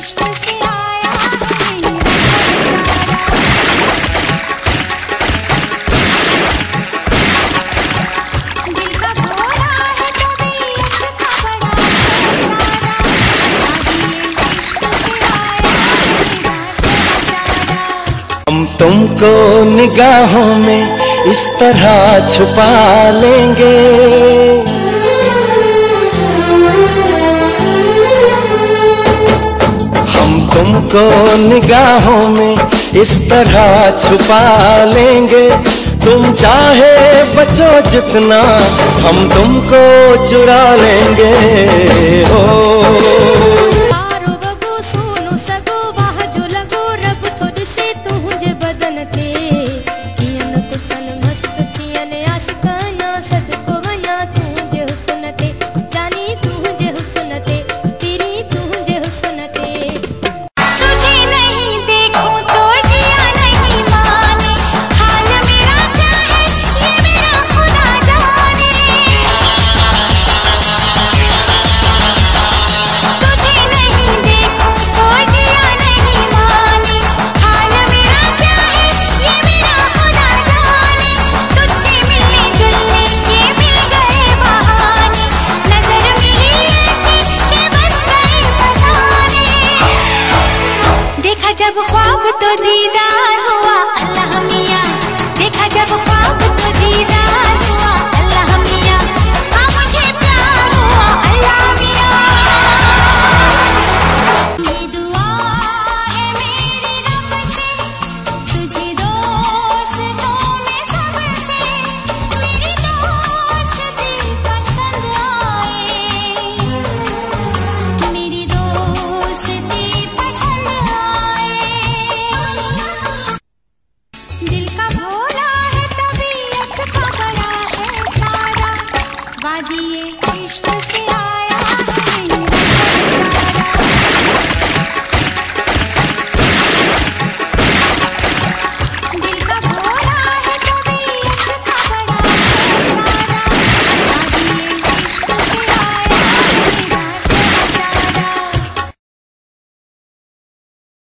इश्क से आया है मेरा दिल का भोला है तबीयत का बड़ा है सारा इश्क से आया मेरा हम तुमको निगाहों में इस तरह छुपा लेंगे, हम तुमको निगाहों में इस तरह छुपा लेंगे। तुम चाहे बचो जितना हम तुमको चुरा लेंगे। हो जब ख्वाब तो दीदार हुआ अल्लाह मियां, देखा जब ख्वाब तो दीदार हुआ अल्लाह मियां, मुझे प्यार हुआ अल्लाह मियां। ये दुआ है मेरी रब से, तुझे दोस्तों में सबसे मेरी दोस्ती पसंद आए, मेरी दोस्ती पसंद आए। दिल का भोला है तबीयत का बड़ा है सारा वादिये इश्क से आया।